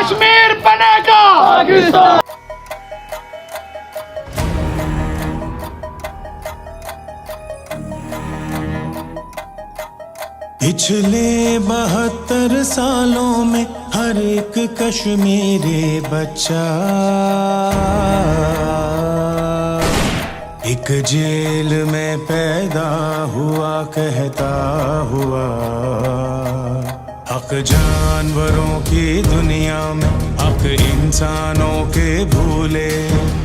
کشمیر بنے گا پاکستان. پچھلے 72 سالوں میں ہر ایک کشمیری بچہ ایک جیل میں پیدا ہوا کہتا ہوا حق جانوروں کی دنیا میں حق انسانوں کے بھولے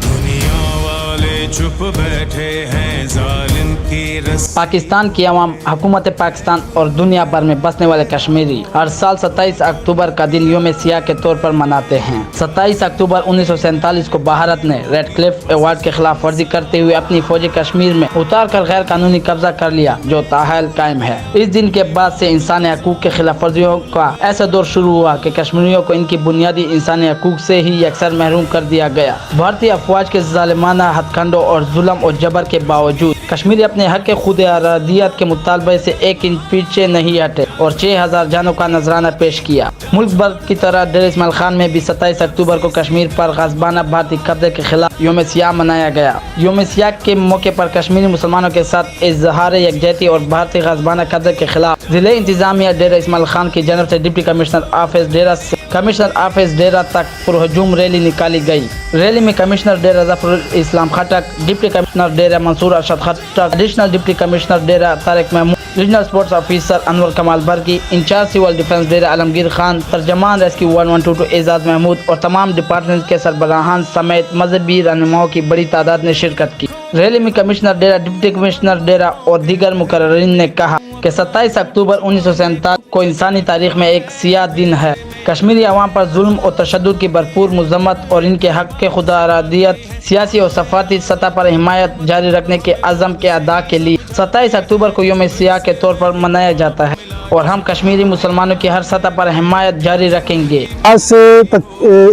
دنیا والے چپ بیٹھے ہیں ظالم کی پاکستان کی عوام، حکومت پاکستان اور دنیا بھر میں بسنے والے کشمیری ہر سال 27 اکتوبر کا دن یوم سیاہ کے طور پر مناتے ہیں. 27 اکتوبر 1947 کو بھارت نے ریڈ کلف ایوارڈ کے خلاف ورزی کرتے ہوئے اپنی فوجیں کشمیر میں اتار کر غیر قانونی قبضہ کر لیا، جو تاحال قائم ہے. اس دن کے بعد سے انسانی حقوق کے خلاف ورزیوں کا ایسا دور شروع ہوا کہ کشمیریوں کو ان کی بنیادی انسانی حقوق سے ہی یکسر محروم کر دیا گیا. بھارتی افواج کے ظالمانہ ہتھ کنڈوں اور ظلم اور جبر کے باوجود کشمیری اپنے حق خود ارادیت کے مطالبے سے ایک انچ پیچھے نہیں ہٹے اور 6000 جانوں کا نذرانہ پیش کیا. ملک بھر کی طرح ڈیرہ اسماعیل خان میں بھی 27 اکتوبر کو کشمیر پر غصبانہ بھارتی قبضے کے خلاف یوم سیاہ منایا گیا. یوم سیاہ کے موقع پر کشمیری مسلمانوں کے ساتھ اظہار یکجہتی اور بھارتی غصبانہ قبضے کے خلاف ضلع انتظامیہ ڈیرہ اسماعیل خان کی جانب سے ڈپٹی کمشنر آفس ڈیرہ سے کمشنر آفس ڈیرہ تک پرہجوم ریلی نکالی گئی. ریلی میں commissioner Dera Zafar ul Islam Khattak, deputy commissioner Dera Mansoor Arshad Khattak, additional deputy commissioner Dera Tariq Mahmood, regional sports officer Anwar Kamal Burki, in charge civil defence Dera Alamgir Khan, ترجمان ریسکیو 1122 اعزاز محمود اور تمام ڈپارٹمنٹ کے سربراہان سمیت مذہبی رہنماؤں کی بڑی تعداد نے شرکت کی. ریلی میں کمشنر ڈیرہ، ڈپٹی کمشنر ڈیرہ اور دیگر مقررین نے کہا کہ 27 اکتوبر 1947 کو انسانی تاریخ میں ایک سیاہ دن ہے. کشمیری عوام پر ظلم اور تشدد کی بھرپور مذمت اور ان کے حق کے خود ارادیت، سیاسی اور ثقافتی سطح پر حمایت جاری رکھنے کے عزم کے ادا کے لیے 27 اکتوبر کو یوم سیاہ کے طور پر منایا جاتا ہے اور ہم کشمیری مسلمانوں کی ہر سطح پر حمایت جاری رکھیں گے. آج سے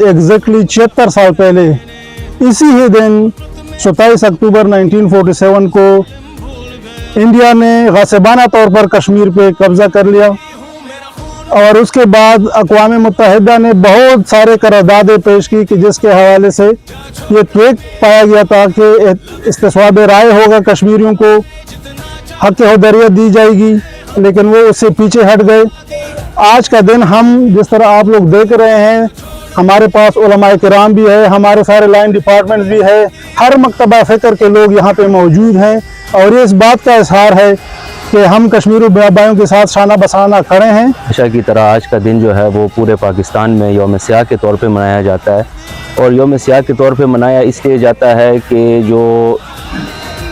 ایگزیکٹلی 76 سال پہلے اسی ہی دن 27 اکتوبر 1947 کو انڈیا نے غاصبانہ طور پر کشمیر پہ قبضہ کر لیا اور اس کے بعد اقوام متحدہ نے بہت سارے قراردادیں پیش کی کہ جس کے حوالے سے یہ طے پایا گیا تھا کہ استصواب رائے ہوگا، کشمیریوں کو حق حدریت دی جائے گی، لیکن وہ اس سے پیچھے ہٹ گئے. آج کا دن ہم جس طرح آپ لوگ دیکھ رہے ہیں، ہمارے پاس علماء کرام بھی ہے، ہمارے سارے لائن ڈپارٹمنٹ بھی ہے، ہر مکتبہ فکر کے لوگ یہاں پہ موجود ہیں اور یہ اس بات کا اظہار ہے کہ ہم کشمیری بھائیوں کے ساتھ شانہ بشانہ کھڑے ہیں. ہمیشہ کی طرح آج کا دن جو ہے وہ پورے پاکستان میں یوم سیاہ کے طور پہ منایا جاتا ہے اور یوم سیاہ کے طور پہ منایا اس لیے جاتا ہے کہ جو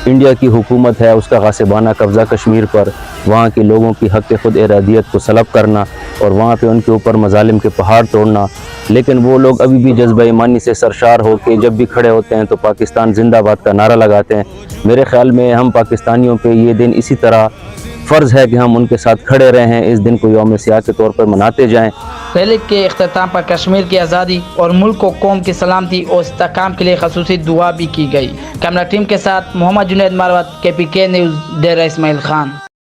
انڈیا کی حکومت ہے اس کا غاصبانہ قبضہ کشمیر پر، وہاں کے لوگوں کی حق خود ارادیت کو سلب کرنا اور وہاں پہ ان کے اوپر مظالم کے پہاڑ توڑنا، لیکن وہ لوگ ابھی بھی جذبہ ایمانی سے سرشار ہو کے جب بھی کھڑے ہوتے ہیں تو پاکستان زندہ باد کا نعرہ لگاتے ہیں. میرے خیال میں ہم پاکستانیوں پہ یہ دن اسی طرح فرض ہے کہ ہم ان کے ساتھ کھڑے رہے ہیں، اس دن کو یوم سیاہ کے طور پر مناتے جائیں. ریلی کے اختتام پر کشمیر کی آزادی اور ملک و قوم کی سلامتی اور استحکام کے لیے خصوصی دعا بھی کی گئی. کیمرہ ٹیم کے ساتھ محمد جنید ماروت، KPK نیوز، ڈیرہ اسماعیل خان.